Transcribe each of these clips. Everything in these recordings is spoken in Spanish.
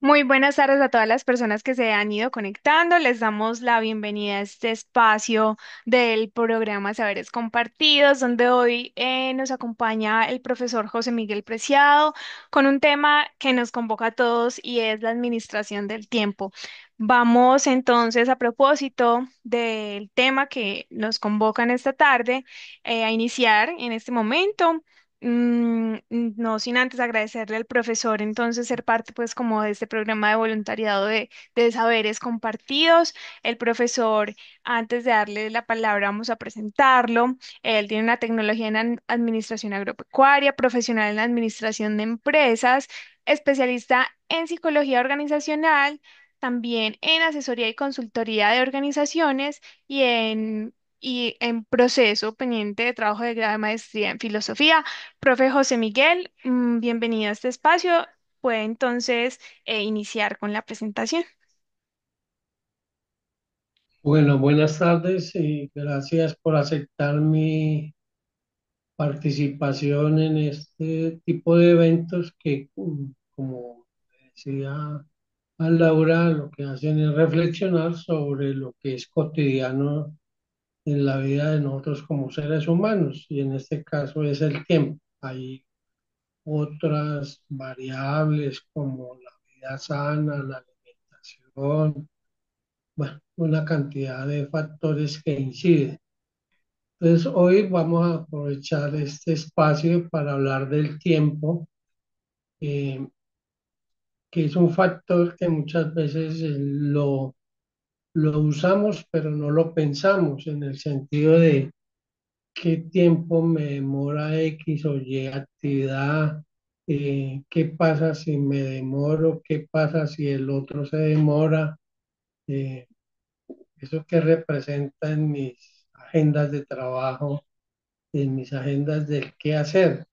Muy buenas tardes a todas las personas que se han ido conectando. Les damos la bienvenida a este espacio del programa Saberes Compartidos, donde hoy nos acompaña el profesor José Miguel Preciado con un tema que nos convoca a todos y es la administración del tiempo. Vamos entonces, a propósito del tema que nos convoca en esta tarde, a iniciar en este momento. No sin antes agradecerle al profesor, entonces ser parte pues como de este programa de voluntariado de saberes compartidos. El profesor, antes de darle la palabra, vamos a presentarlo. Él tiene una tecnología en administración agropecuaria, profesional en la administración de empresas, especialista en psicología organizacional, también en asesoría y consultoría de organizaciones y en proceso pendiente de trabajo de grado de maestría en filosofía. Profe José Miguel, bienvenido a este espacio. Puede entonces iniciar con la presentación. Bueno, buenas tardes y gracias por aceptar mi participación en este tipo de eventos que, como decía a Laura, lo que hacen es reflexionar sobre lo que es cotidiano en la vida de nosotros como seres humanos, y en este caso es el tiempo. Hay otras variables como la vida sana, la alimentación, bueno, una cantidad de factores que inciden. Entonces, hoy vamos a aprovechar este espacio para hablar del tiempo, eh, que es un factor que muchas veces lo usamos, pero no lo pensamos en el sentido de qué tiempo me demora X o Y actividad, qué pasa si me demoro, qué pasa si el otro se demora, eh, eso que representa en mis agendas de trabajo, en mis agendas del qué hacer.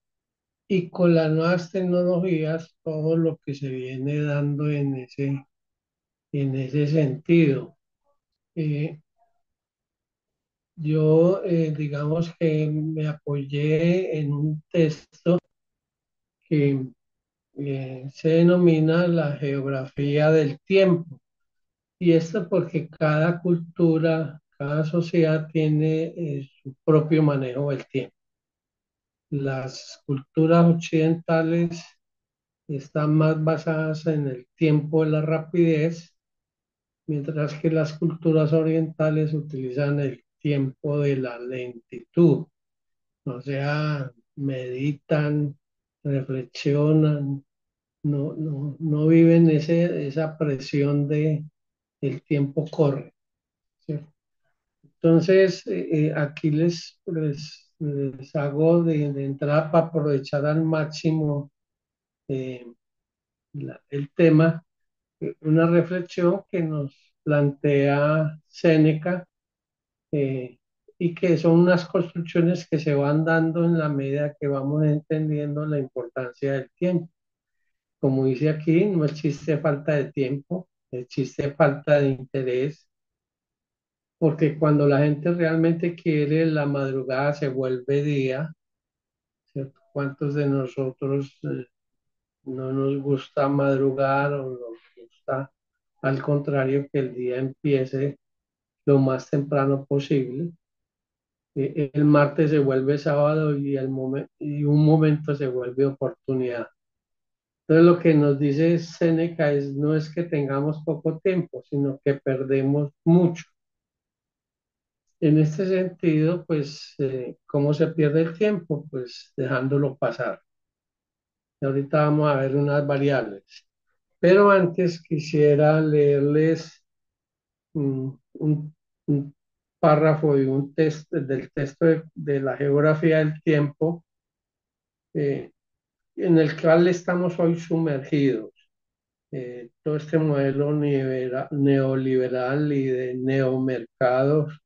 Y con las nuevas tecnologías, todo lo que se viene dando en ese sentido. Eh, digamos que me apoyé en un texto que se denomina la geografía del tiempo. Y esto porque cada cultura, cada sociedad tiene su propio manejo del tiempo. Las culturas occidentales están más basadas en el tiempo de la rapidez, mientras que las culturas orientales utilizan el tiempo de la lentitud, o sea, meditan, reflexionan, no viven esa presión de el tiempo corre, ¿cierto? Entonces, aquí les hago de entrada para aprovechar al máximo eh, el tema, una reflexión que nos plantea Séneca, eh, y que son unas construcciones que se van dando en la medida que vamos entendiendo la importancia del tiempo. Como dice aquí, no existe falta de tiempo, existe falta de interés, porque cuando la gente realmente quiere, la madrugada se vuelve día, ¿cierto? ¿Cuántos de nosotros no nos gusta madrugar o nos gusta, al contrario, que el día empiece lo más temprano posible? El martes se vuelve sábado y un momento se vuelve oportunidad. Entonces lo que nos dice Séneca es no es que tengamos poco tiempo, sino que perdemos mucho. En este sentido, pues, ¿cómo se pierde el tiempo? Pues dejándolo pasar. Y ahorita vamos a ver unas variables. Pero antes quisiera leerles un, un párrafo de un texto, del texto de la geografía del tiempo, eh, en el cual estamos hoy sumergidos. Todo este modelo neoliberal y de neomercados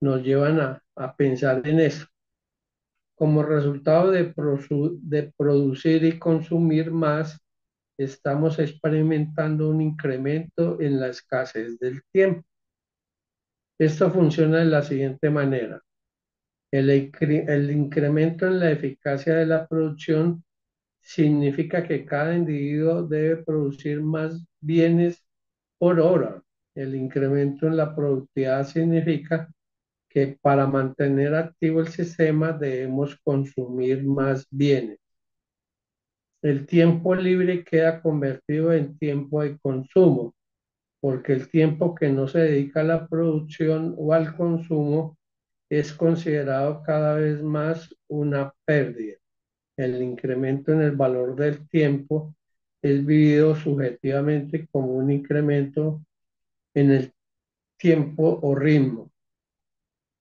nos llevan a pensar en eso. Como resultado de producir y consumir más, estamos experimentando un incremento en la escasez del tiempo. Esto funciona de la siguiente manera. El incremento en la eficacia de la producción significa que cada individuo debe producir más bienes por hora. El incremento en la productividad significa que para mantener activo el sistema debemos consumir más bienes. El tiempo libre queda convertido en tiempo de consumo, porque el tiempo que no se dedica a la producción o al consumo es considerado cada vez más una pérdida. El incremento en el valor del tiempo es vivido subjetivamente como un incremento en el tiempo o ritmo.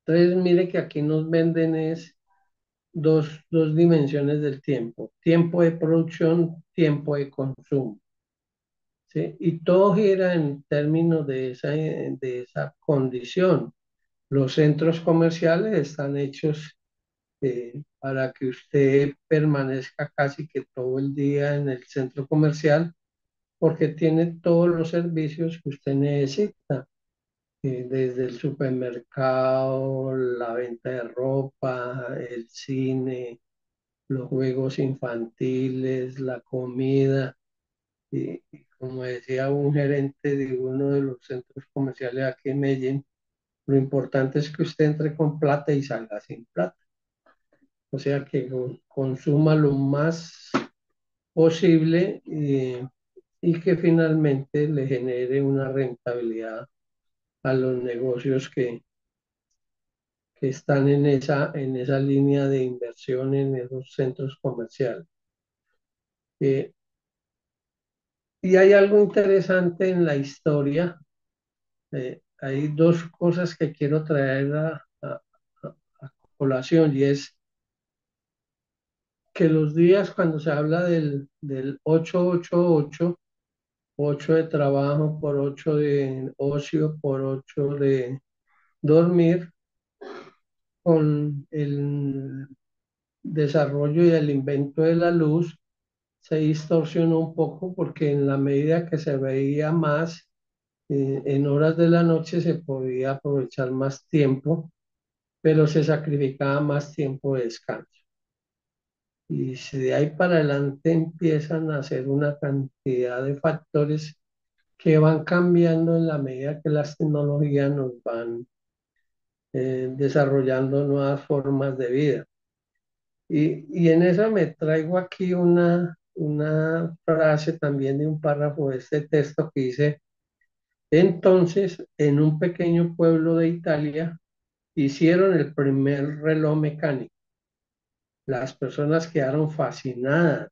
Entonces, mire que aquí nos venden es dos dimensiones del tiempo: tiempo de producción, tiempo de consumo. ¿Sí? Y todo gira en términos de esa condición. Los centros comerciales están hechos para que usted permanezca casi que todo el día en el centro comercial, porque tiene todos los servicios que usted necesita, desde el supermercado, la venta de ropa, el cine, los juegos infantiles, la comida. Y como decía un gerente de uno de los centros comerciales aquí en Medellín, lo importante es que usted entre con plata y salga sin plata. O sea que consuma lo más posible, y que finalmente le genere una rentabilidad a los negocios que están en esa línea de inversión en esos centros comerciales. Eh, y hay algo interesante en la historia. Hay dos cosas que quiero traer a colación, y es que los días, cuando se habla del 888, 8 de trabajo por 8 de ocio por 8 de dormir, con el desarrollo y el invento de la luz se distorsionó un poco, porque en la medida que se veía más, en horas de la noche se podía aprovechar más tiempo, pero se sacrificaba más tiempo de descanso. Y si de ahí para adelante empiezan a hacer una cantidad de factores que van cambiando en la medida que las tecnologías nos van desarrollando nuevas formas de vida. Y en eso me traigo aquí una frase también de un párrafo de este texto que dice: entonces, en un pequeño pueblo de Italia, hicieron el primer reloj mecánico. Las personas quedaron fascinadas.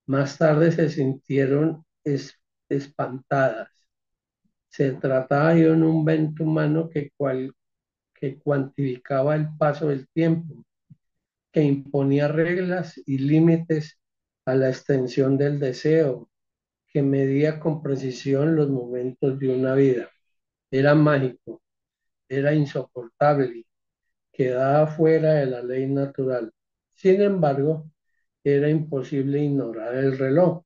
Más tarde se sintieron espantadas. Se trataba de un invento humano que cuantificaba el paso del tiempo, que imponía reglas y límites a la extensión del deseo, que medía con precisión los momentos de una vida. Era mágico, era insoportable, quedaba fuera de la ley natural. Sin embargo, era imposible ignorar el reloj.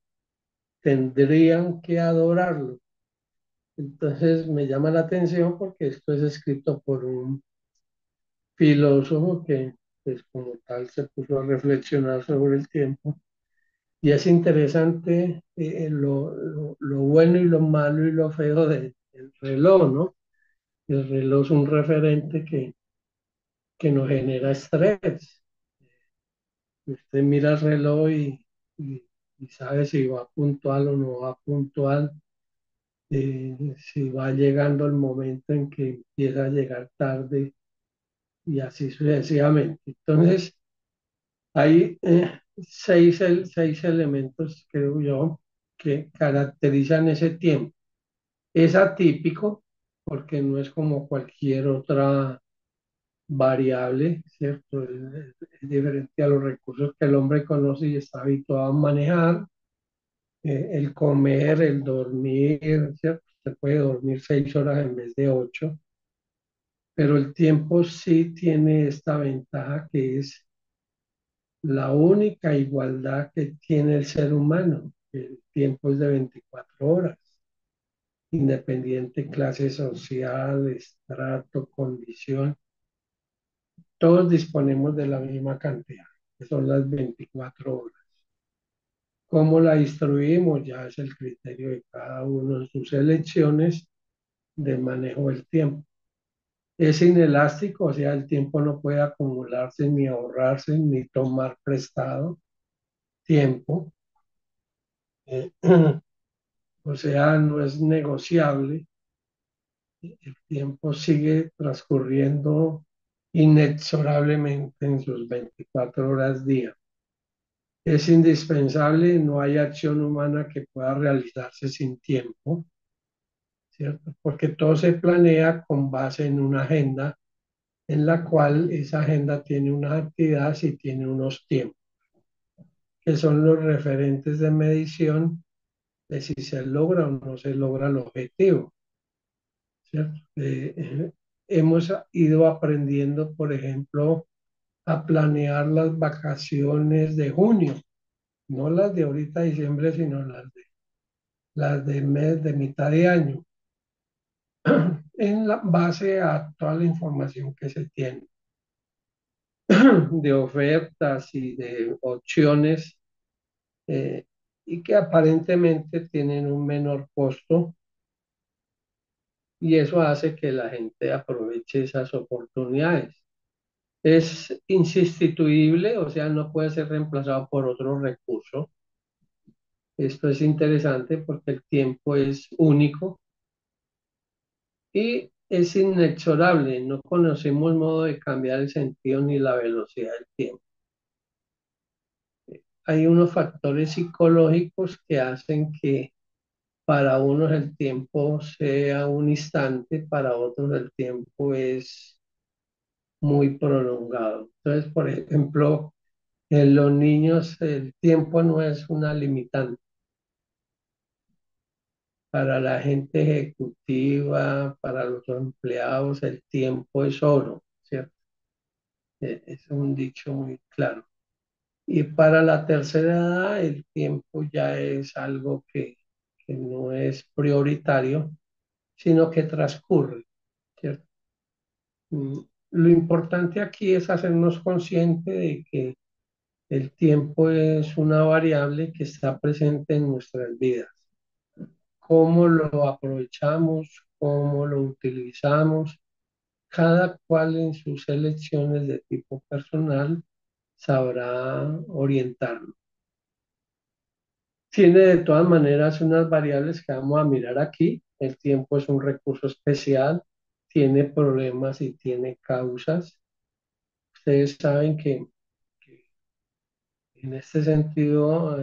Tendrían que adorarlo. Entonces me llama la atención porque esto es escrito por un filósofo que, pues, como tal, se puso a reflexionar sobre el tiempo. Y es interesante, lo bueno y lo malo y lo feo del reloj, ¿no? El reloj es un referente que nos genera estrés. Usted mira el reloj y sabe si va puntual o no va puntual, si va llegando el momento en que empieza a llegar tarde, y así sucesivamente. Entonces, hay seis elementos, creo yo, que caracterizan ese tiempo. Es atípico porque no es como cualquier otra variable, ¿cierto? Es diferente a los recursos que el hombre conoce y está habituado a manejar. El comer, el dormir, ¿cierto? Se puede dormir 6 horas en vez de 8, pero el tiempo sí tiene esta ventaja, que es la única igualdad que tiene el ser humano. El tiempo es de 24 horas, independiente clase social, estrato, condición. Todos disponemos de la misma cantidad, que son las 24 horas. Cómo la distribuimos ya es el criterio de cada uno en sus elecciones de manejo del tiempo. Es inelástico, o sea, el tiempo no puede acumularse ni ahorrarse ni tomar prestado tiempo. Eh, o sea, no es negociable. El tiempo sigue transcurriendo inexorablemente en sus 24 horas día. Es indispensable, no hay acción humana que pueda realizarse sin tiempo, ¿cierto? Porque todo se planea con base en una agenda en la cual esa agenda tiene unas actividades y tiene unos tiempos, que son los referentes de medición de si se logra o no se logra el objetivo, ¿cierto? Hemos ido aprendiendo, por ejemplo, a planear las vacaciones de junio, no las de ahorita diciembre, sino las de mes, de mitad de año, en la base a toda la información que se tiene de ofertas y de opciones y que aparentemente tienen un menor costo y eso hace que la gente aproveche esas oportunidades. Es insustituible, o sea, no puede ser reemplazado por otro recurso. Esto es interesante porque el tiempo es único y es inexorable. No conocemos modo de cambiar el sentido ni la velocidad del tiempo. Hay unos factores psicológicos que hacen que para unos el tiempo sea un instante, para otros el tiempo es muy prolongado. Entonces, por ejemplo, en los niños el tiempo no es una limitante. Para la gente ejecutiva, para los empleados, el tiempo es oro, ¿cierto? Es un dicho muy claro. Y para la tercera edad, el tiempo ya es algo que no es prioritario, sino que transcurre, ¿cierto? Lo importante aquí es hacernos conscientes de que el tiempo es una variable que está presente en nuestras vidas. Cómo lo aprovechamos, cómo lo utilizamos, cada cual en sus elecciones de tipo personal sabrá orientarlo. Tiene de todas maneras unas variables que vamos a mirar aquí. El tiempo es un recurso especial, tiene problemas y tiene causas. Ustedes saben que en este sentido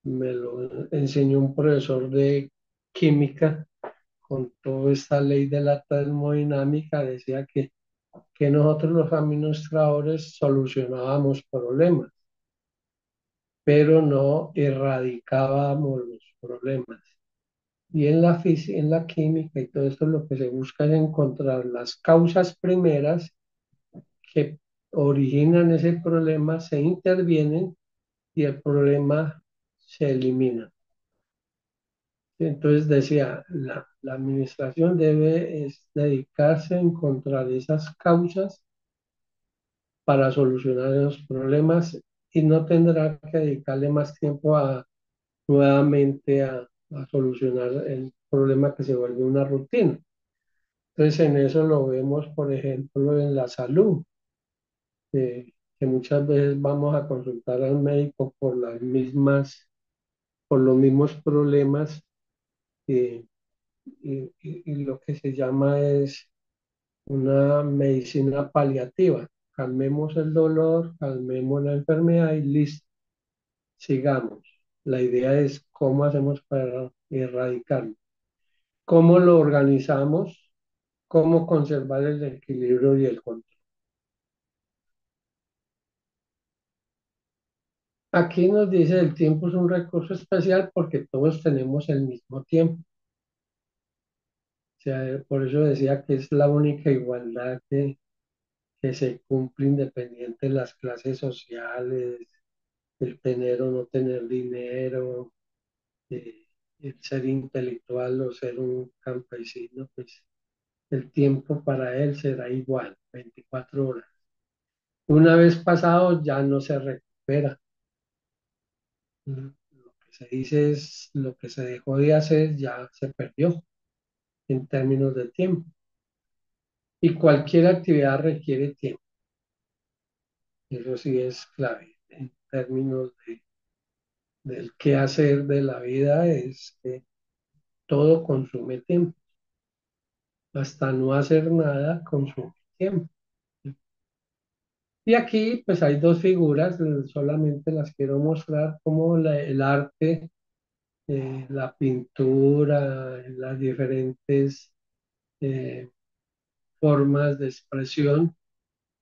me lo enseñó un profesor de química con toda esta ley de la termodinámica, decía que nosotros los administradores solucionábamos problemas, pero no erradicábamos los problemas. Y en la física, en la química y todo esto lo que se busca es encontrar las causas primeras que originan ese problema, se intervienen y el problema se elimina. Entonces decía, la administración debe dedicarse a encontrar esas causas para solucionar los problemas y no tendrá que dedicarle más tiempo nuevamente a solucionar el problema que se vuelve una rutina. Entonces en eso lo vemos, por ejemplo, en la salud, que muchas veces vamos a consultar al médico por los mismos problemas eh, y lo que se llama es una medicina paliativa. Calmemos el dolor, calmemos la enfermedad y listo, sigamos. La idea es cómo hacemos para erradicarlo, cómo lo organizamos, cómo conservar el equilibrio y el control. Aquí nos dice el tiempo es un recurso especial porque todos tenemos el mismo tiempo. O sea, por eso decía que es la única igualdad que se cumple independiente de las clases sociales, el tener o no tener dinero, eh, el ser intelectual o ser un campesino, pues el tiempo para él será igual, 24 horas. Una vez pasado ya no se recupera. Lo que se dice es lo que se dejó de hacer ya se perdió en términos de tiempo. Y cualquier actividad requiere tiempo. Eso sí es clave en términos del qué hacer de la vida, es que todo consume tiempo. Hasta no hacer nada consume tiempo. Y aquí pues hay dos figuras, solamente las quiero mostrar como el arte, la pintura, las diferentes eh, formas de expresión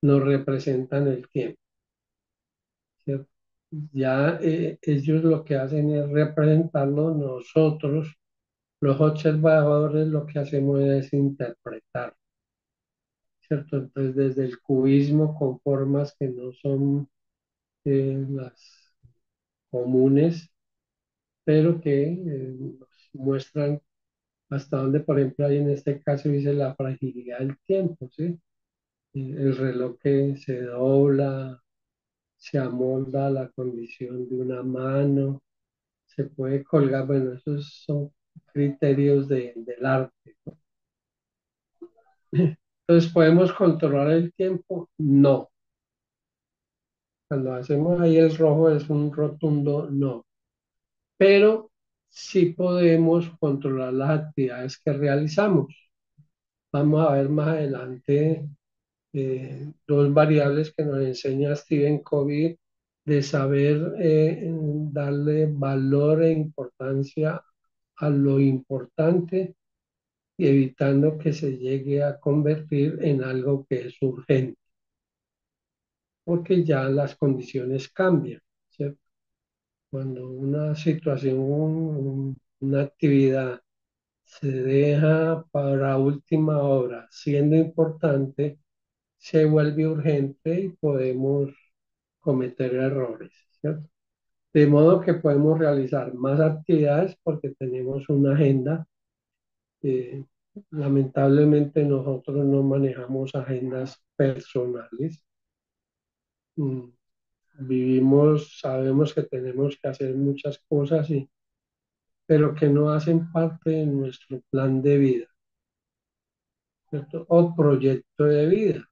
nos representan el tiempo, ¿cierto? Ya ellos lo que hacen es representarlo, nosotros, los observadores, lo que hacemos es interpretar, ¿cierto? Entonces, desde el cubismo con formas que no son las comunes, pero que nos muestran hasta dónde, por ejemplo, hay en este caso, dice la fragilidad del tiempo, ¿sí? El reloj que se dobla, se amolda a la condición de una mano, se puede colgar, bueno, esos son criterios del arte. Entonces, ¿podemos controlar el tiempo? No. Cuando hacemos ahí el rojo es un rotundo no. Pero sí podemos controlar las actividades que realizamos. Vamos a ver más adelante dos variables que nos enseña Stephen Covey de saber darle valor e importancia a lo importante y evitando que se llegue a convertir en algo que es urgente, porque ya las condiciones cambian, ¿cierto? Cuando una situación, una actividad se deja para última hora, siendo importante, se vuelve urgente y podemos cometer errores, ¿cierto? De modo que podemos realizar más actividades porque tenemos una agenda. eh, Lamentablemente nosotros no manejamos agendas personales. Mm, Vivimos, sabemos que tenemos que hacer muchas cosas, pero que no hacen parte de nuestro plan de vida, ¿cierto? O proyecto de vida.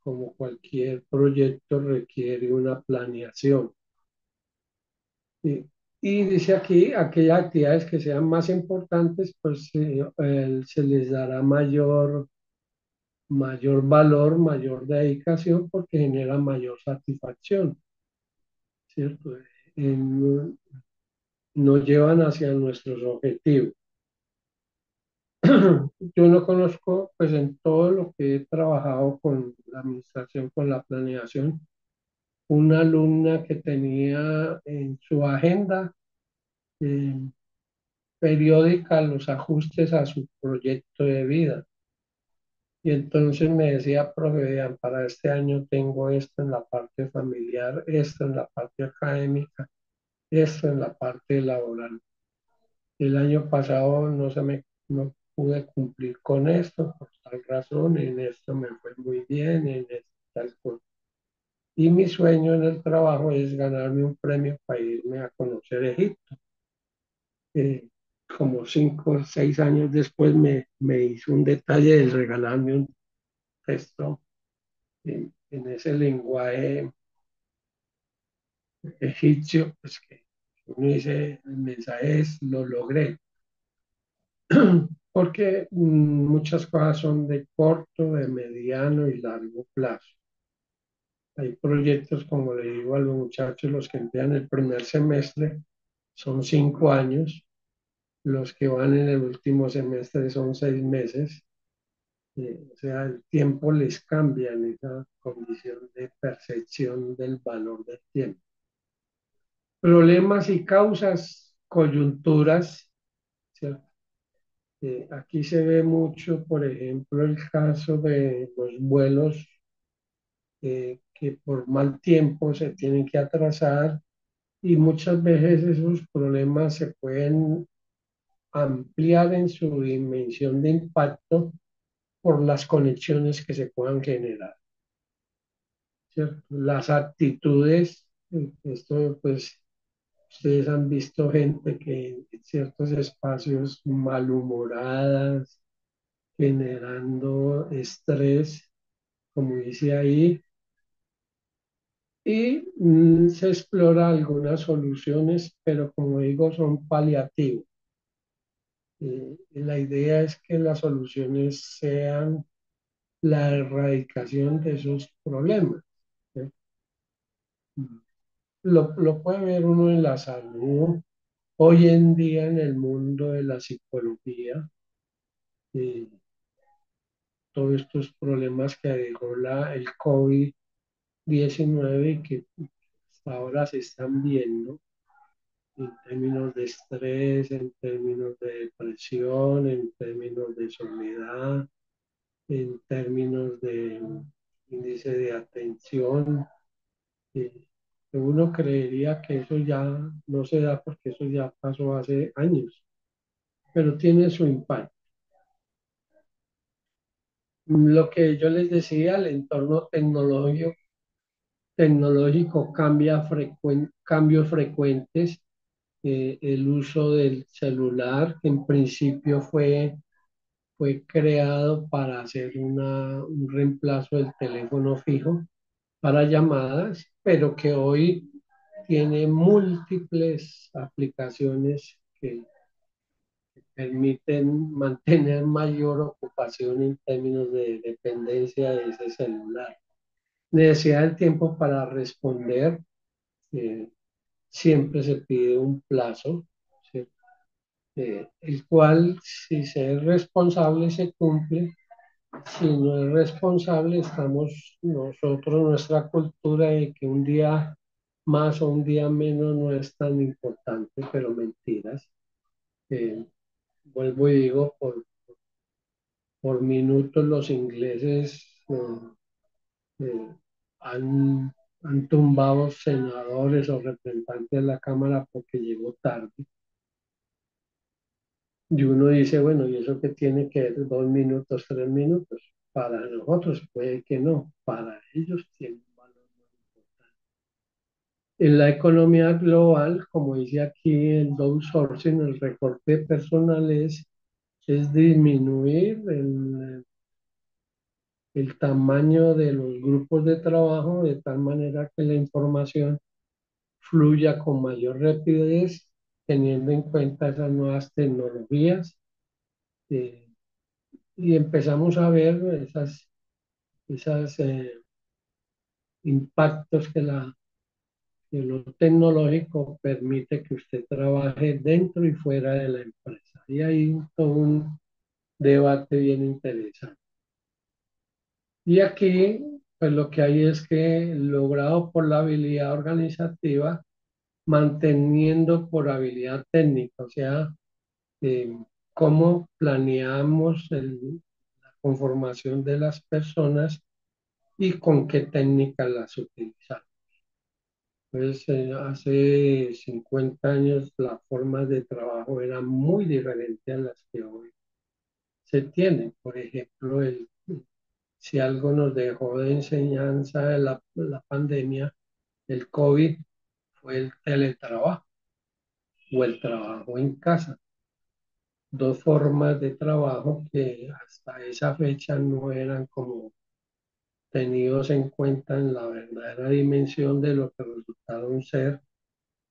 Como cualquier proyecto requiere una planeación. Y, y dice aquí, aquellas actividades que sean más importantes, pues se les dará mayor valor, mayor dedicación, porque genera mayor satisfacción, ¿cierto? En- Nos llevan hacia nuestros objetivos. Yo no conozco, pues en todo lo que he trabajado con la administración, con la planeación, una alumna que tenía en su agenda eh, periódica los ajustes a su proyecto de vida. Y entonces me decía, profe, vean, para este año tengo esto en la parte familiar, esto en la parte académica, esto en la parte laboral. El año pasado no pude cumplir con esto por tal razón, en esto me fue muy bien, en esto tal cosa. Y mi sueño en el trabajo es ganarme un premio para irme a conocer Egipto. Eh, Como 5 o 6 años después me hizo un detalle de regalarme un texto en ese lenguaje egipcio, pues que uno dice, el mensaje es, lo logré, porque muchas cosas son de corto, de mediano y largo plazo. Hay proyectos, como le digo a los muchachos, los que emplean el primer semestre son 5 años, los que van en el último semestre son 6 meses. O sea, el tiempo les cambia en esa condición de percepción del valor del tiempo. Problemas y causas, coyunturas, ¿cierto? Aquí se ve mucho, por ejemplo, el caso de los vuelos que por mal tiempo se tienen que atrasar y muchas veces esos problemas se pueden ampliar en su dimensión de impacto por las conexiones que se puedan generar, ¿cierto? Las actitudes, esto pues Ustedes han visto gente que en ciertos espacios malhumoradas, generando estrés, como dice ahí, y se explora algunas soluciones, pero como digo, son paliativos. La idea es que las soluciones sean la erradicación de esos problemas. ¿Sí? Lo puede ver uno en la salud, hoy en día en el mundo de la psicología, eh, todos estos problemas que dejó el COVID-19 y que hasta ahora se están viendo en términos de estrés, en términos de depresión, en términos de soledad, en términos de índice de atención. eh, Uno creería que eso ya no se da porque eso ya pasó hace años, pero tiene su impacto. Lo que yo les decía, el entorno tecnológico cambia cambios frecuentes. El uso del celular, que en principio fue creado para hacer un reemplazo del teléfono fijo para llamadas, pero que hoy tiene múltiples aplicaciones que permiten mantener mayor ocupación en términos de dependencia de ese celular. Necesidad del tiempo para responder, eh, siempre se pide un plazo, ¿sí? El cual, si se es responsable, se cumple. Si no es responsable, estamos nosotros, nuestra cultura de que un día más o un día menos no es tan importante, pero mentiras. Eh, Vuelvo y digo, por minutos los ingleses eh, han, han tumbado senadores o representantes de la Cámara porque llegó tarde. Y uno dice, bueno, ¿y eso qué tiene que ver 2 minutos, 3 minutos? Para nosotros puede que no, para ellos tiene un valor muy importante. En la economía global, como dice aquí el downsizing, el recorte personal es disminuir el tamaño de los grupos de trabajo de tal manera que la información fluya con mayor rapidez, teniendo en cuenta esas nuevas tecnologías. eh, y empezamos a ver esas impactos que lo tecnológico permite que usted trabaje dentro y fuera de la empresa. Y hay todo un debate bien interesante. Y aquí, pues lo que hay es que logrado por la habilidad organizativa, manteniendo por habilidad técnica, o sea, eh, cómo planeamos la conformación de las personas y con qué técnicas las utilizamos. Pues hace 50 años las formas de trabajo eran muy diferentes a las que hoy se tienen. Por ejemplo, si algo nos dejó de enseñanza de la pandemia, el COVID, fue el teletrabajo o el trabajo en casa. Dos formas de trabajo que hasta esa fecha no eran como tenidos en cuenta en la verdadera dimensión de lo que resultaron ser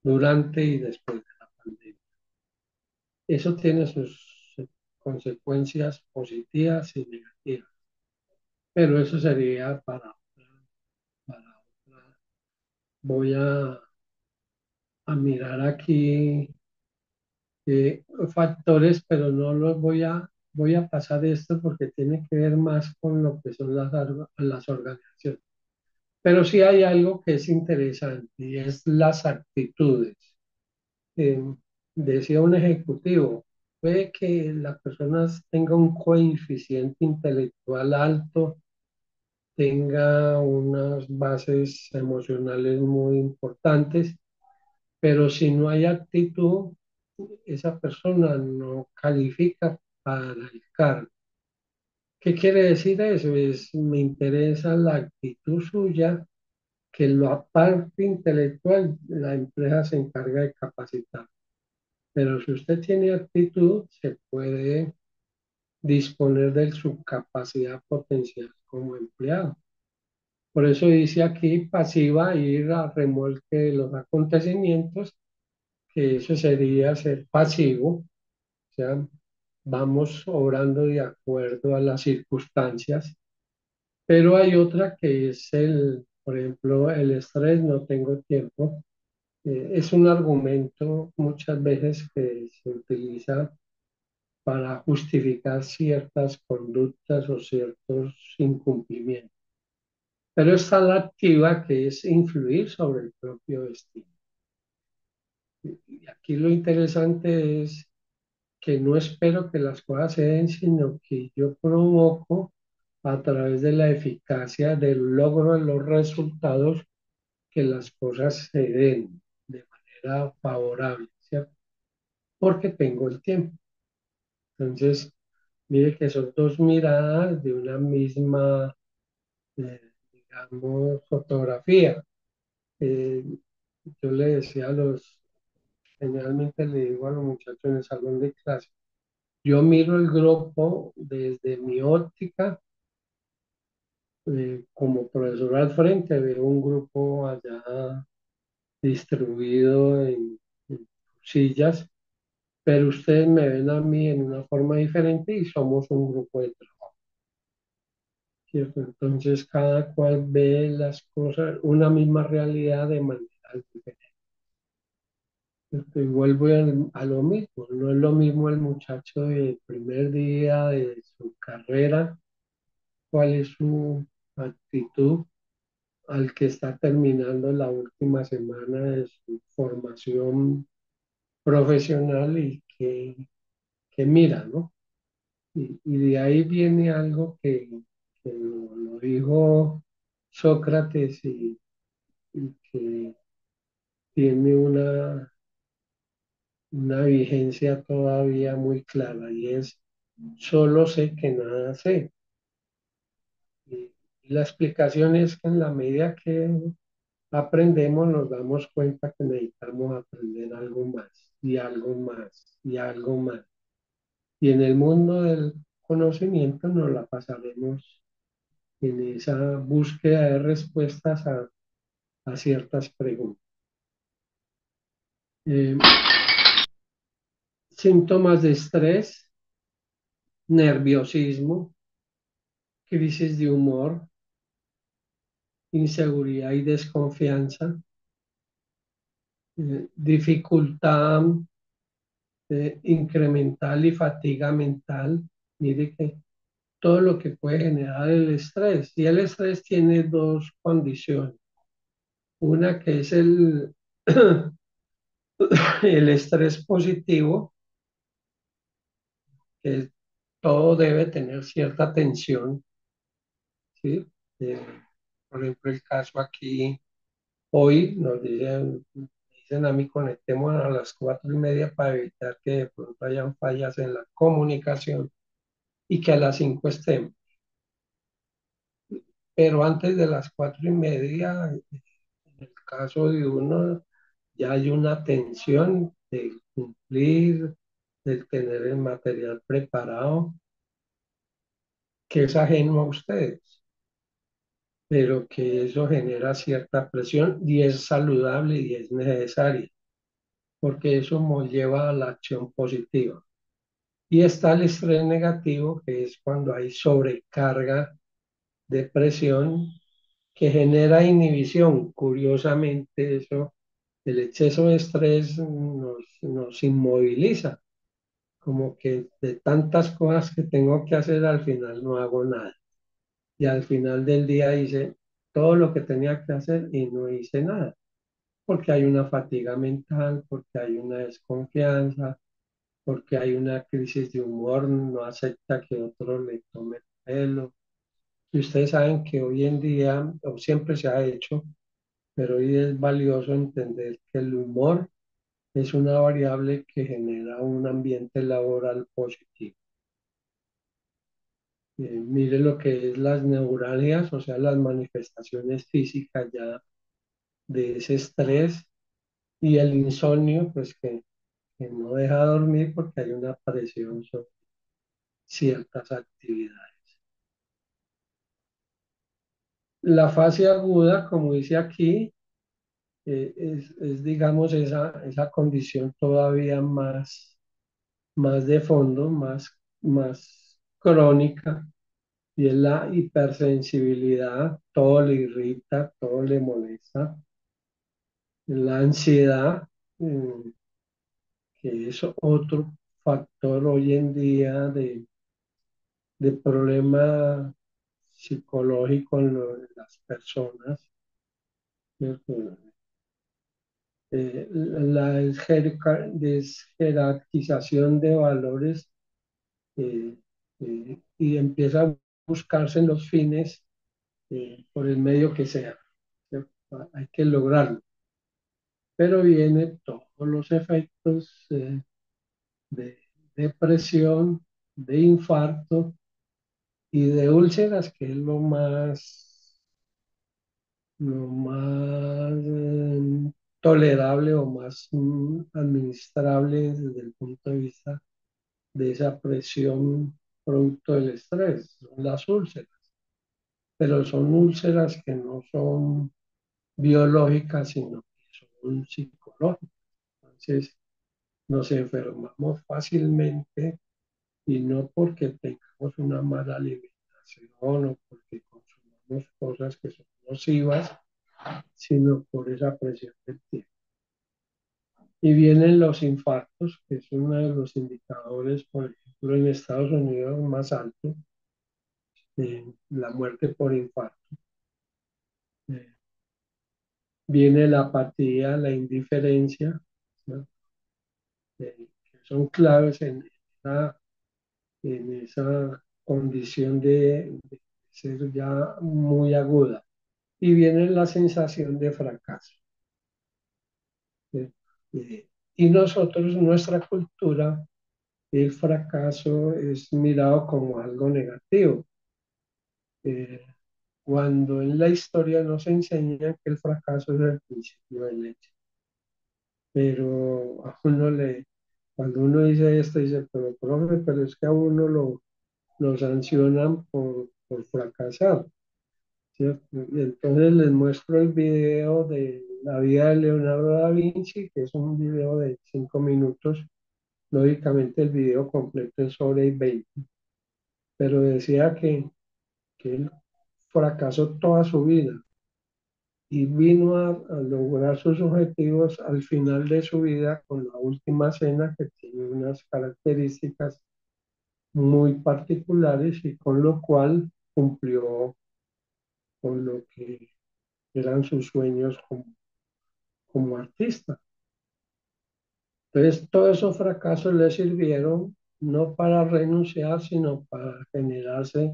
durante y después de la pandemia. Eso tiene sus consecuencias positivas y negativas, pero eso sería para otra. Voy a mirar aquí factores, pero no los voy a pasar esto porque tiene que ver más con lo que son las organizaciones. Pero sí hay algo que es interesante y es las actitudes. Eh, Decía un ejecutivo, puede que la persona tenga un coeficiente intelectual alto, tenga unas bases emocionales muy importantes, pero si no hay actitud, esa persona no califica para el cargo. ¿Qué quiere decir eso? Me interesa la actitud suya que la parte intelectual la empresa se encarga de capacitar. Pero si usted tiene actitud, se puede disponer de su capacidad potencial como empleado. Por eso dice aquí pasiva, ir a remolque de los acontecimientos, que eso sería ser pasivo, o sea, vamos obrando de acuerdo a las circunstancias. Pero hay otra que es por ejemplo, el estrés, no tengo tiempo. Es un argumento muchas veces que se utiliza para justificar ciertas conductas o ciertos incumplimientos. Pero está la activa que es influir sobre el propio destino. Y aquí lo interesante es que no espero que las cosas se den, sino que yo provoco a través de la eficacia del logro de los resultados que las cosas se den de manera favorable, ¿cierto? Porque tengo el tiempo. Entonces, mire que son dos miradas de una misma, digamos, fotografía. Eh, yo le decía generalmente le digo a los muchachos en el salón de clase, yo miro el grupo desde mi óptica, como profesor al frente, veo un grupo allá distribuido en sillas, pero ustedes me ven a mí en una forma diferente y somos un grupo de trabajo, ¿cierto? Entonces cada cual ve las cosas, una misma realidad de manera diferente. Y vuelvo a lo mismo, no es lo mismo el muchacho del primer día de su carrera, cuál es su actitud al que está terminando la última semana de su formación profesional y que mira, ¿no? Y de ahí viene algo que lo dijo Sócrates y que tiene una vigencia todavía muy clara y es, solo sé que nada sé. Y la explicación es que en la medida que aprendemos nos damos cuenta que necesitamos aprender algo más y algo más y algo más. Y en el mundo del conocimiento nos la pasaremos en esa búsqueda de respuestas a ciertas preguntas. Eh, Síntomas de estrés, nerviosismo, crisis de humor, inseguridad y desconfianza, dificultad incremental y fatiga mental. Mire que todo lo que puede generar el estrés. Y el estrés tiene dos condiciones. Una que es el estrés positivo, que todo debe tener cierta tensión, ¿sí? Eh, por ejemplo, el caso aquí, hoy dicen a mí conectemos a las 4:30 para evitar que de pronto hayan fallas en la comunicación y que a las 5 estemos. Pero antes de las 4:30, en el caso de uno, ya hay una tensión de cumplir, de tener el material preparado, que es ajeno a ustedes, pero que eso genera cierta presión y es saludable y es necesario, porque eso nos lleva a la acción positiva. Y está el estrés negativo, que es cuando hay sobrecarga de presión que genera inhibición. Curiosamente, eso, el exceso de estrés nos inmoviliza, como que de tantas cosas que tengo que hacer, al final no hago nada. Y al final del día hice todo lo que tenía que hacer y no hice nada, porque hay una fatiga mental, porque hay una desconfianza, porque hay una crisis de humor, no acepta que otro le tome el pelo. Y ustedes saben que hoy en día, o siempre se ha hecho, pero hoy es valioso entender que el humor es una variable que genera un ambiente laboral positivo. Mire lo que es las neuralgias, o sea, las manifestaciones físicas ya. de ese estrés y el insomnio, pues que no deja dormir porque hay una presión sobre ciertas actividades. La fase aguda, como dice aquí, digamos, esa condición todavía más de fondo, más crónica, y es la hipersensibilidad, todo le irrita, todo le molesta. La ansiedad, mm, que es otro factor hoy en día de problema psicológico en las personas, ¿cierto? La desjerarquización de valores, eh, y empieza a buscarse en los fines, por el medio que sea, ¿cierto? Hay que lograrlo, pero vienen todos los efectos de depresión, de infarto y de úlceras, que es lo más tolerable o más administrable desde el punto de vista de esa presión producto del estrés, son las úlceras, pero son úlceras que no son biológicas, sino que son psicológicas. Entonces, nos enfermamos fácilmente y no porque tengamos una mala alimentación o porque consumamos cosas que son nocivas, sino por esa presión del tiempo. Y vienen los infartos, que es uno de los indicadores, por ejemplo, en Estados Unidos más alto, la muerte por infarto. Eh, Viene la apatía, la indiferencia, ¿no? Que son claves en esa condición de ser ya muy aguda. Y viene la sensación de fracaso. ¿Sí? Y nosotros, nuestra cultura, el fracaso es mirado como algo negativo. Eh, Cuando en la historia nos enseña que el fracaso es el principio del hecho. Pero cuando uno dice esto, dice, pero profe, pero es que a uno lo sancionan por fracasar, ¿cierto? Y entonces les muestro el video de la vida de Leonardo da Vinci, que es un video de 5 minutos. Lógicamente el video completo es sobre 20, pero decía que él fracasó toda su vida y vino a lograr sus objetivos al final de su vida con la última cena, que tiene unas características muy particulares y con lo cual cumplió con lo que eran sus sueños como artista. Entonces, todos esos fracasos le sirvieron no para renunciar, sino para generarse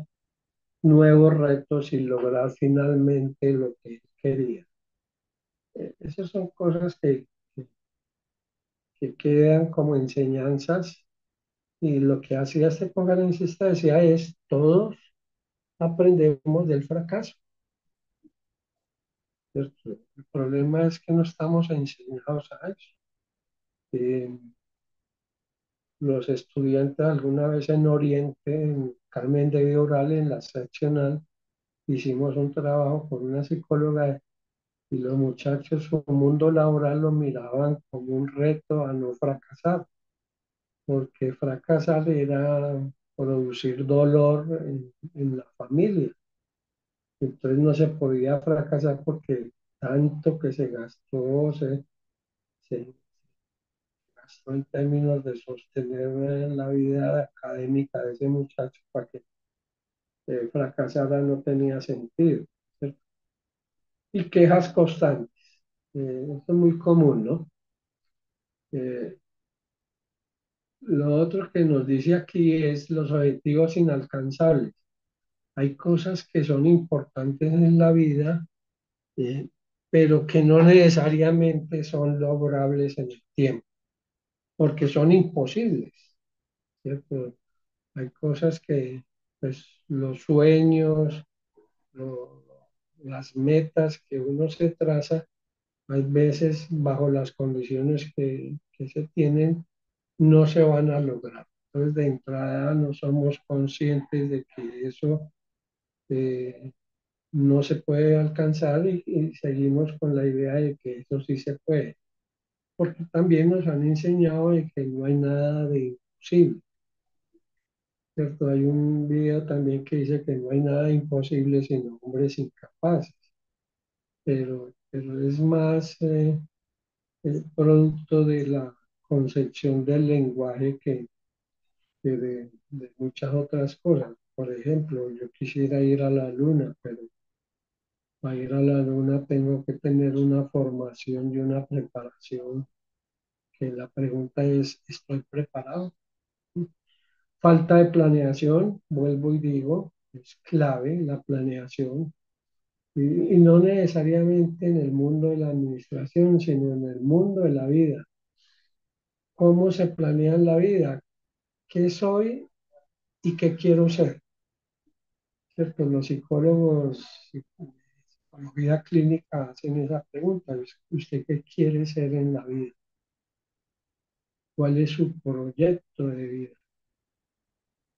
nuevos retos y lograr finalmente lo que él quería. Esas son cosas que quedan como enseñanzas, y lo que hacía este conferencista decía es, todos aprendemos del fracaso, ¿cierto? El problema es que no estamos enseñados a eso. Eh, los estudiantes alguna vez en Oriente, en Carmen de Viboral, en la seccional, hicimos un trabajo con una psicóloga y los muchachos su mundo laboral lo miraban como un reto a no fracasar, porque fracasar era producir dolor en la familia. Entonces no se podía fracasar porque tanto que se gastó en términos de sostener la vida académica de ese muchacho para que fracasara no tenía sentido, ¿cierto? Y quejas constantes. Esto es muy común, ¿no? Eh, lo otro que nos dice aquí es los objetivos inalcanzables. Hay cosas que son importantes en la vida, eh, pero que no necesariamente son logrables en el tiempo, porque son imposibles, ¿cierto? Hay cosas que, pues, los sueños, lo- las metas que uno se traza, Hay veces bajo las condiciones que se tienen no se van a lograr. Entonces de entrada no somos conscientes de que eso eh, no se puede alcanzar y seguimos con la idea de que eso sí se puede, porque también nos han enseñado de que no hay nada de imposible, ¿cierto? Hay un video también que dice que no hay nada imposible sino hombres incapaces, pero es más el producto de la concepción del lenguaje que de muchas otras cosas. Por ejemplo, yo quisiera ir a la luna, pero para ir a la luna tengo que tener una formación y una preparación, que la pregunta es, ¿estoy preparado? Falta de planeación, vuelvo y digo, es clave la planeación. Y no necesariamente en el mundo de la administración, sino en el mundo de la vida. ¿Cómo se planea la vida? ¿Qué soy y qué quiero ser? ¿Cierto? Los psicólogos, psicología clínica hacen esa pregunta. ¿Usted qué quiere ser en la vida? ¿Cuál es su proyecto de vida?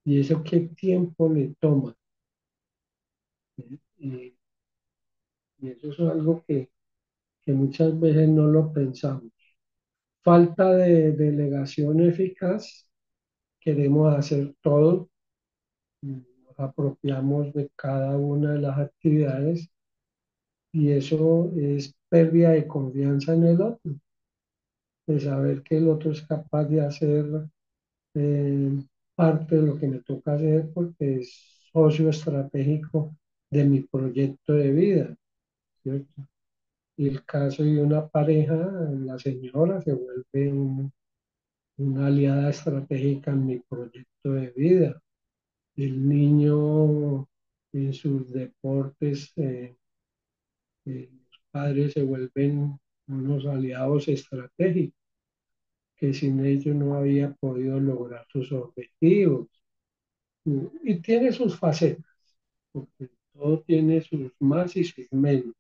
¿Y eso qué tiempo le toma? Y, y eso es algo que muchas veces no lo pensamos. Falta de delegación eficaz, queremos hacer todo, nos apropiamos de cada una de las actividades y eso es pérdida de confianza en el otro, de saber que el otro es capaz de hacer eh, parte de lo que me toca hacer porque es socio estratégico de mi proyecto de vida, ¿cierto? Y el caso de una pareja, la señora se vuelve una aliada estratégica en mi proyecto de vida. El niño en sus deportes, los padres se vuelven unos aliados estratégicos, que sin ellos no había podido lograr sus objetivos. Y tiene sus facetas, porque todo tiene sus más y sus menos.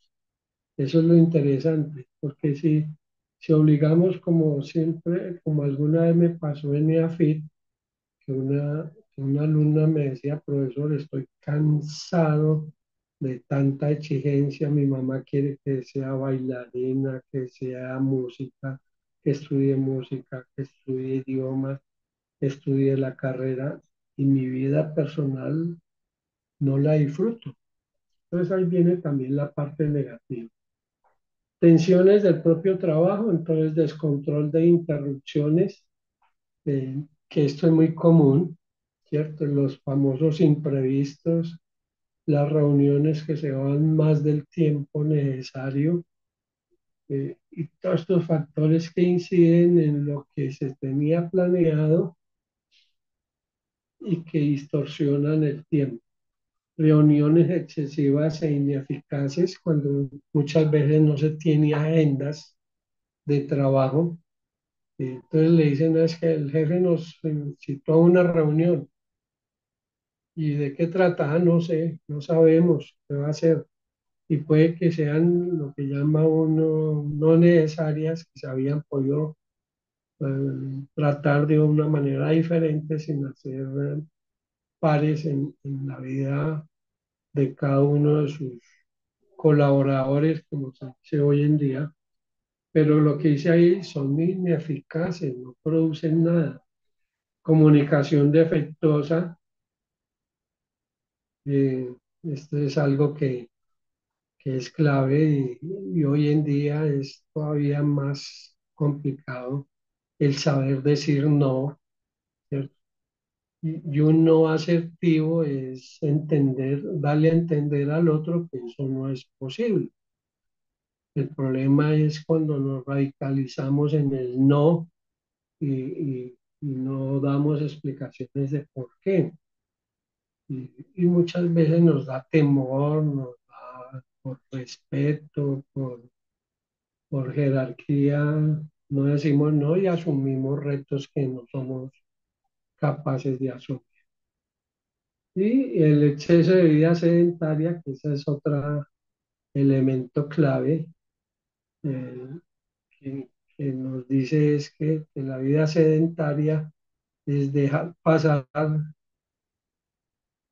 Eso es lo interesante, porque si obligamos, como siempre, como alguna vez me pasó en EAFIT, que una alumna me decía, profesor, estoy cansado de tanta exigencia, mi mamá quiere que sea bailarina, que sea música, que estudie idiomas, que estudie la carrera y mi vida personal no la disfruto. Entonces ahí viene también la parte negativa. Tensiones del propio trabajo, entonces descontrol de interrupciones, que esto es muy común, ¿cierto? Los famosos imprevistos, las reuniones que se van más del tiempo necesario, y todos estos factores que inciden en lo que se tenía planeado y que distorsionan el tiempo. Reuniones excesivas e ineficaces cuando muchas veces no se tiene agendas de trabajo. Entonces le dicen, "No, es que el jefe nos citó a una reunión. ¿Y de qué trata? Ah, no sé, no sabemos qué va a hacer. Y puede que sean lo que llama uno no necesarias, que se habían podido tratar de una manera diferente sin hacer pares en la vida de cada uno de sus colaboradores, como se dice hoy en día. Pero lo que dice ahí son ineficaces, no producen nada. Comunicación defectuosa, esto es algo que es clave y hoy en día es todavía más complicado el saber decir no, ¿cierto? Y un no asertivo es entender, darle a entender al otro que eso no es posible. El problema es cuando nos radicalizamos en el no y no damos explicaciones de por qué. Y muchas veces nos da temor, nos da por respeto, por jerarquía, no decimos no y asumimos retos que no somos capaces de asumir. Y el exceso de vida sedentaria, que ese es otro elemento clave, eh, que nos dice es que la vida sedentaria es dejar pasar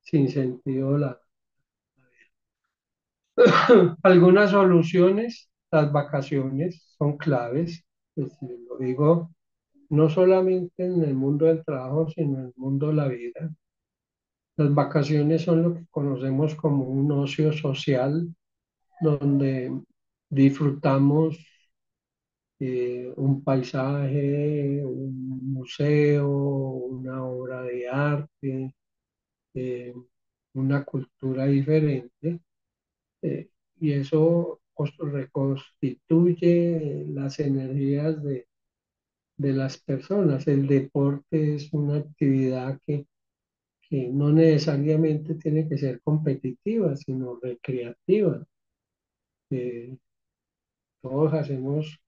sin sentido la... Algunas soluciones, las vacaciones son claves, pues, lo digo no solamente en el mundo del trabajo, sino en el mundo de la vida. Las vacaciones son lo que conocemos como un ocio social, donde disfrutamos un paisaje, un museo, una obra de arte, eh, una cultura diferente, eh, y eso reconstituye las energías de las personas. El deporte es una actividad que no necesariamente tiene que ser competitiva, sino recreativa. Eh, Todos hacemos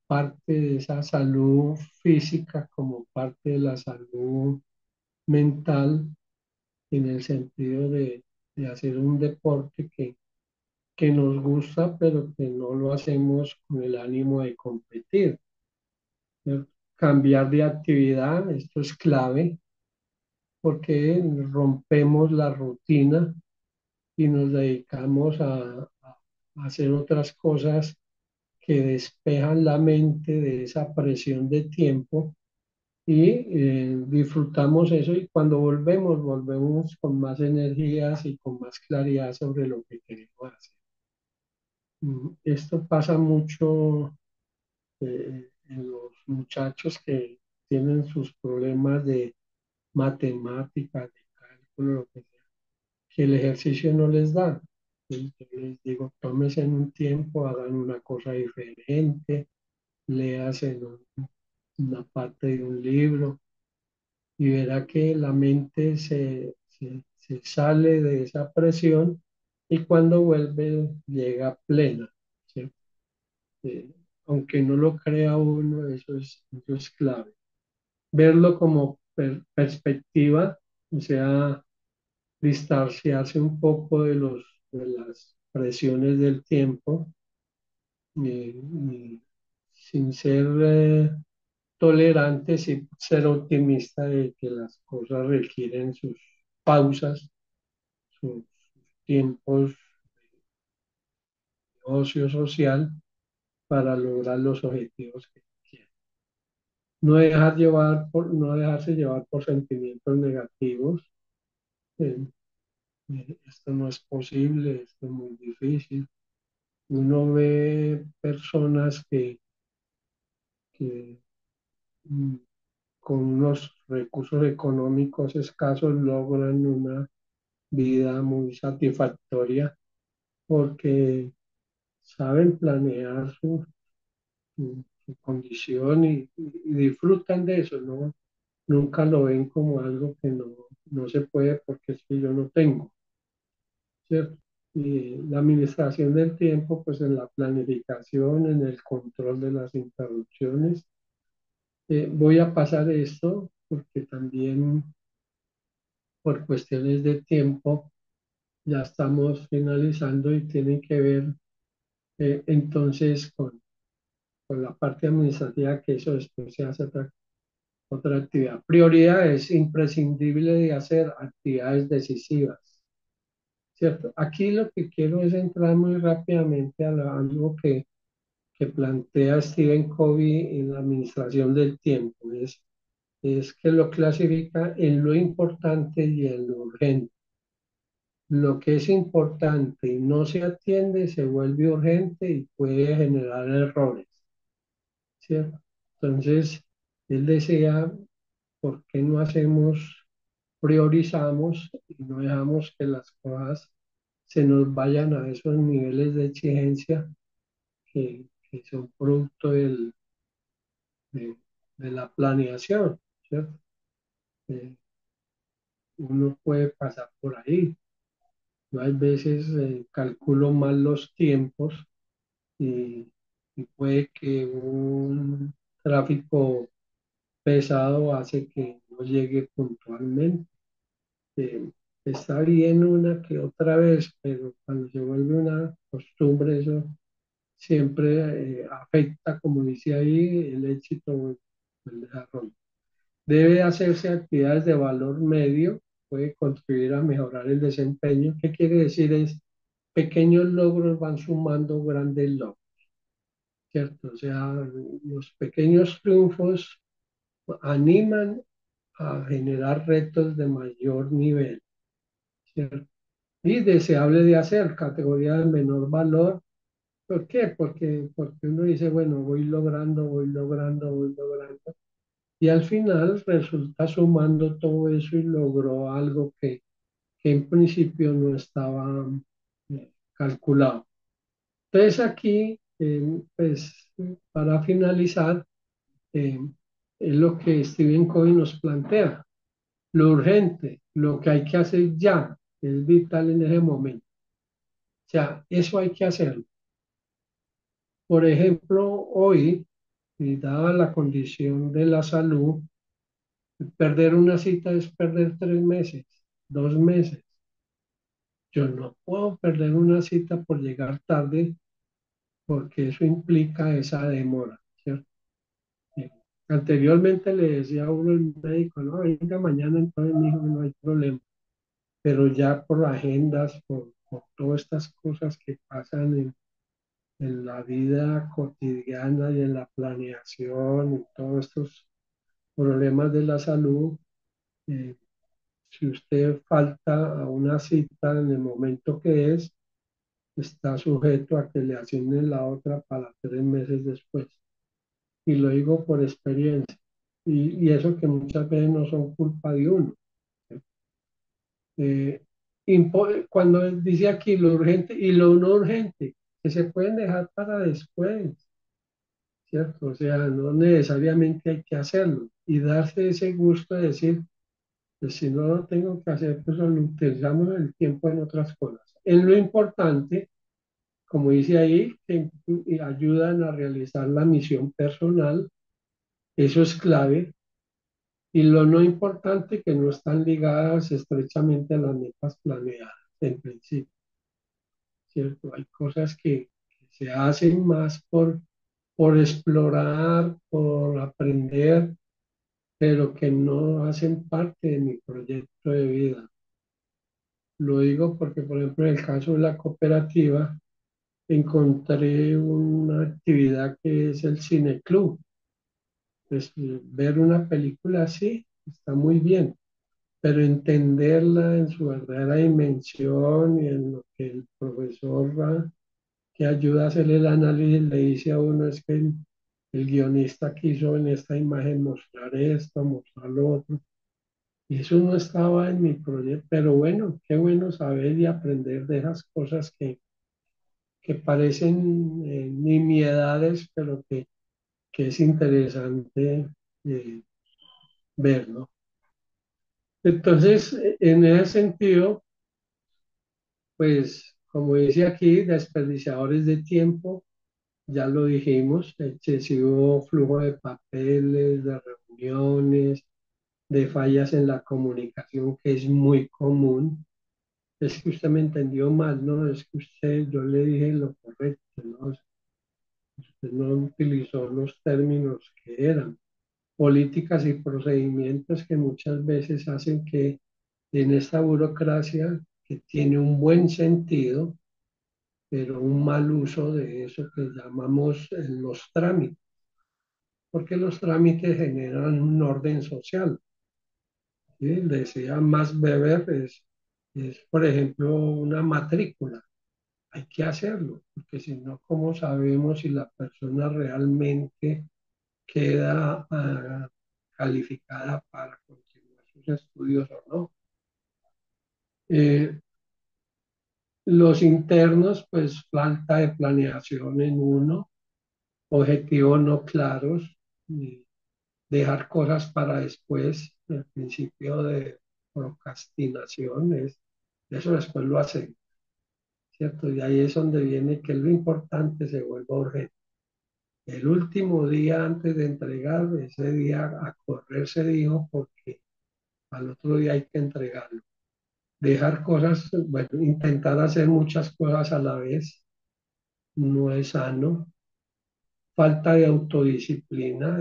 parte de esa salud física como parte de la salud mental, en el sentido de hacer un deporte que nos gusta, pero que no lo hacemos con el ánimo de competir, ¿cierto? Cambiar de actividad, esto es clave porque rompemos la rutina y nos dedicamos a hacer otras cosas que despejan la mente de esa presión de tiempo y disfrutamos eso y cuando volvemos, volvemos con más energías y con más claridad sobre lo que queremos hacer. Esto pasa mucho en los muchachos que tienen sus problemas de matemáticas, de cálculo, lo que sea, que el ejercicio no les da. Entonces, yo les digo, tómense en un tiempo, hagan una cosa diferente, léase una parte de un libro y verá que la mente se sale de esa presión y cuando vuelve llega plena, ¿cierto? Eh, Aunque no lo crea uno, eso es clave. Verlo como perspectiva, o sea, distanciarse un poco de las presiones del tiempo, y sin ser tolerante, sí ser optimista de que las cosas requieren sus pausas, sus tiempos de ocio social para lograr los objetivos que quieren. No dejarse llevar por sentimientos negativos. eh, Esto no es posible, esto es muy difícil. Uno ve personas que mm, con unos recursos económicos escasos logran una vida muy satisfactoria porque saben planear su condición y disfrutan de eso, ¿no? Nunca lo ven como algo que no se puede porque es que yo no tengo, ¿cierto? Y la administración del tiempo, pues en la planificación, en el control de las interrupciones. Voy a pasar esto porque también por cuestiones de tiempo ya estamos finalizando y tienen que ver entonces con la parte administrativa, que eso después se hace otra actividad. Prioridades, imprescindible de hacer actividades decisivas, ¿cierto? Aquí lo que quiero es entrar muy rápidamente a algo que plantea Stephen Covey en la administración del tiempo, es que lo clasifica en lo importante y en lo urgente. Lo que es importante y no se atiende se vuelve urgente y puede generar errores, ¿cierto? Entonces, él decía, ¿por qué no hacemos, priorizamos y no dejamos que las cosas se nos vayan a esos niveles de exigencia que son producto de, de la planeación, ¿cierto? Eh, Uno puede pasar por ahí. Yo hay veces calculo mal los tiempos y, y puede que un tráfico pesado hace que no llegue puntualmente. Eh, Está bien una que otra vez, pero cuando se vuelve una costumbre, eso siempre afecta, como dice ahí, el éxito o el desarrollo. Debe hacerse actividades de valor medio, puede contribuir a mejorar el desempeño. ¿Qué quiere decir? Es pequeños logros van sumando grandes logros, ¿cierto? O sea, los pequeños triunfos animan a generar retos de mayor nivel, ¿cierto? Y deseable de hacer, categoría de menor valor. ¿Por qué? Porque uno dice, bueno, voy logrando, voy logrando, voy logrando. Y al final resulta sumando todo eso y logró algo que en principio no estaba calculado. Entonces aquí, pues para finalizar, eh, es lo que Stephen Covey nos plantea. Lo urgente, lo que hay que hacer ya, es vital en ese momento. O sea, eso hay que hacerlo. Por ejemplo, hoy, y dada la condición de la salud, perder una cita es perder 3 meses, 2 meses. Yo no puedo perder una cita por llegar tarde porque eso implica esa demora, ¿cierto? Eh, Anteriormente le decía a uno el médico, no, venga mañana, entonces me dijo que no hay problema, pero ya por agendas, por todas estas cosas que pasan en la vida cotidiana y en la planeación y todos estos problemas de la salud, eh, si usted falta a una cita en el momento que es, está sujeto a que le asignen la otra para 3 meses después. Y lo digo por experiencia. Y eso que muchas veces no son culpa de uno. Eh, Cuando dice aquí lo urgente y lo no urgente, que se pueden dejar para después, ¿cierto? O sea, no necesariamente hay que hacerlo y darse ese gusto de decir, pues si no lo tengo que hacer, pues lo utilizamos el tiempo en otras cosas. En lo importante, como dice ahí, que ayudan a realizar la misión personal, eso es clave. Y lo no importante, que no están ligadas estrechamente a las metas planeadas en principio, ¿cierto? Hay cosas que se hacen más por explorar, por aprender, pero que no hacen parte de mi proyecto de vida. Lo digo porque, por ejemplo, en el caso de la cooperativa, encontré una actividad que es el cineclub. Pues ver una película así está muy bien, pero entenderla en su verdadera dimensión y en lo que el profesor que ayuda a hacer el análisis le dice a uno es que el guionista quiso en esta imagen mostrar esto, mostrar lo otro. Y eso no estaba en mi proyecto, pero bueno, qué bueno saber y aprender de esas cosas que parecen nimiedades, pero que es interesante ver, ¿no? Entonces, en ese sentido, pues, como dice aquí, desperdiciadores de tiempo, ya lo dijimos, excesivo flujo de papeles, de reuniones, de fallas en la comunicación, que es muy común. Es que usted me entendió mal, ¿no? Es que yo le dije lo correcto, ¿no? Usted no utilizó los términos que eran. Políticas y procedimientos que muchas veces hacen que en esta burocracia, que tiene un buen sentido, pero un mal uso de eso que llamamos los trámites, porque los trámites generan un orden social. ¿Sí? Decía Max Weber, por ejemplo, una matrícula. Hay que hacerlo, porque si no, ¿cómo sabemos si la persona realmente queda calificada para continuar sus estudios o no? Eh, los internos, pues falta de planeación en uno, objetivos no claros, y dejar cosas para después, el principio de procrastinación es, eso después lo hacen, ¿cierto? Y ahí es donde viene que lo importante se vuelve urgente. El último día antes de entregar, ese día a correr se dijo porque al otro día hay que entregarlo. Dejar cosas, bueno, intentar hacer muchas cosas a la vez, no es sano, falta de autodisciplina,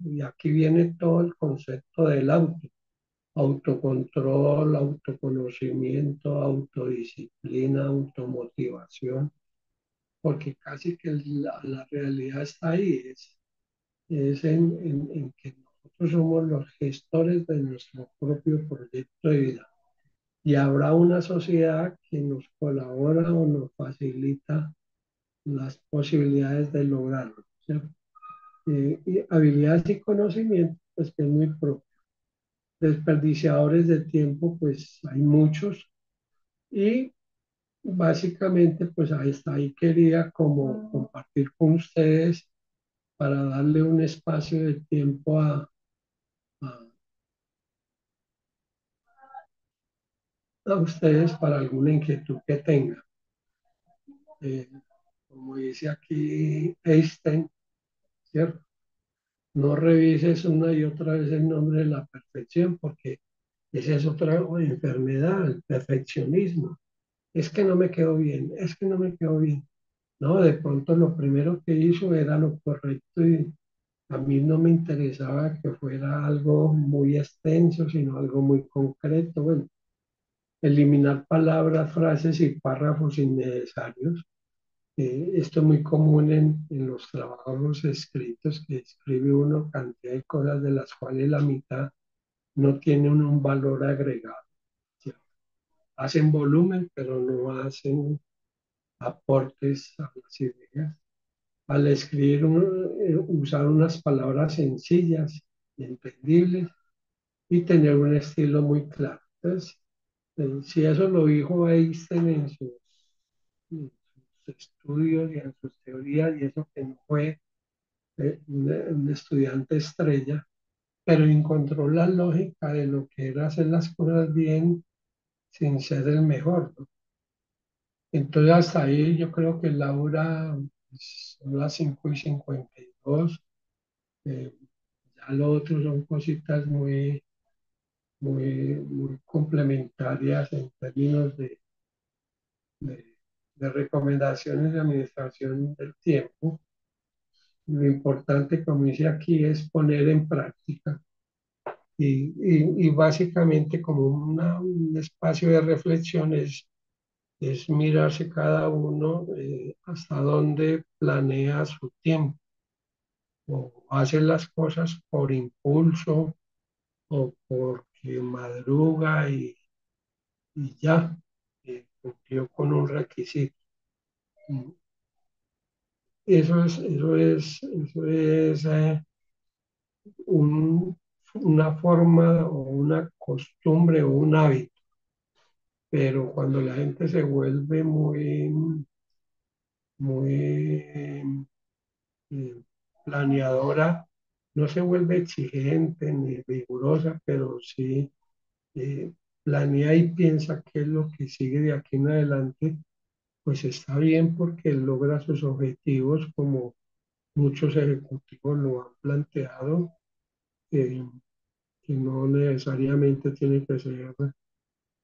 y aquí viene todo el concepto del autocontrol, autoconocimiento, autodisciplina, automotivación, porque casi que la realidad está ahí, es en que nosotros somos los gestores de nuestro propio proyecto de vida. Y habrá una sociedad que nos colabora o nos facilita las posibilidades de lograrlo, ¿cierto? Y habilidades y conocimientos, pues que es muy propio. Desperdiciadores de tiempo, pues hay muchos. Y básicamente, pues ahí está, ahí quería como compartir con ustedes para darle un espacio de tiempo a, a ustedes para alguna inquietud que tengan. Eh, Como dice aquí Einstein, ¿cierto? No revises una y otra vez el nombre de la perfección, porque esa es otra enfermedad, el perfeccionismo. Es que no me quedó bien, es que no me quedó bien. No, de pronto lo primero que hizo era lo correcto y a mí no me interesaba que fuera algo muy extenso, sino algo muy concreto. Bueno, eliminar palabras, frases y párrafos innecesarios. Esto es muy común en los trabajos escritos, que escribe uno cantidad de cosas de las cuales la mitad no tienen un valor agregado. ¿Cierto? Hacen volumen, pero no hacen aportes a las ideas. Al escribir, usar unas palabras sencillas y entendibles y tener un estilo muy claro. Entonces, si eso lo dijo Einstein en sus estudios y en sus teorías, y eso que no fue un estudiante estrella, pero encontró la lógica de lo que era hacer las cosas bien sin ser el mejor, ¿no? Entonces hasta ahí yo creo que Laura, pues, son las 5:52. eh, ya lo otro son cositas muy complementarias en términos de, de recomendaciones de administración del tiempo. Lo importante, como dice aquí, es poner en práctica y básicamente como un espacio de reflexión es mirarse cada uno hasta dónde planea su tiempo o hace las cosas por impulso o porque madruga y ya cumplió con un requisito. Eso es un- una forma o una costumbre o un hábito, pero cuando la gente se vuelve muy planeadora, no se vuelve exigente ni rigurosa, pero sí eh, planea y piensa qué es lo que sigue de aquí en adelante, pues está bien porque logra sus objetivos como muchos ejecutivos lo han planteado, eh, que no necesariamente tiene que ser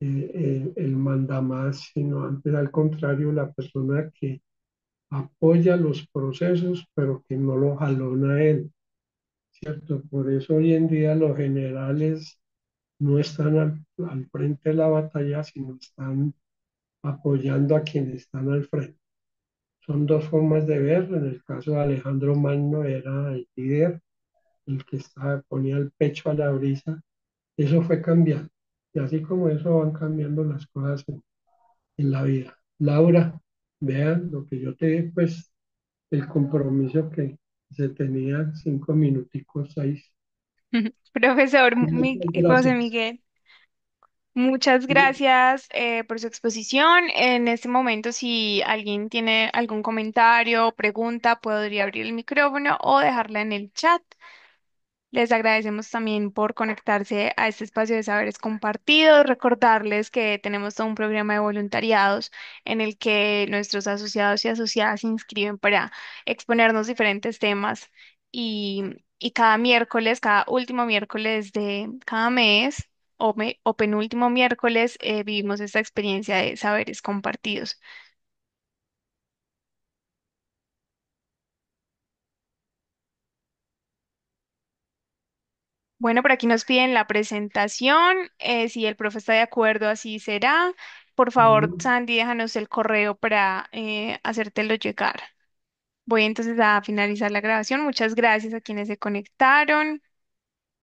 el mandamás, sino antes al contrario, la persona que apoya los procesos, pero que no lo jalona a él, ¿cierto? Por eso hoy en día los generales no están al frente de la batalla, sino están apoyando a quienes están al frente. Son dos formas de verlo. En el caso de Alejandro Magno era el líder, el que estaba, ponía el pecho a la brisa. Eso fue cambiando. Y así como eso van cambiando las cosas en la vida. Laura, vean lo que yo te di, pues el compromiso que se tenía 5 minuticos, 6. Profesor Muchas José gracias. Miguel, muchas gracias por su exposición. En este momento, si alguien tiene algún comentario o pregunta, podría abrir el micrófono o dejarla en el chat. Les agradecemos también por conectarse a este espacio de saberes compartidos. Recordarles que tenemos todo un programa de voluntariados en el que nuestros asociados y asociadas se inscriben para exponernos diferentes temas y cada miércoles, cada último miércoles de cada mes o penúltimo miércoles vivimos esta experiencia de saberes compartidos. Bueno, por aquí nos piden la presentación. Si el profe está de acuerdo, así será. Por favor, Mm. Sandy, déjanos el correo para hacértelo llegar. Voy entonces a finalizar la grabación. Muchas gracias a quienes se conectaron.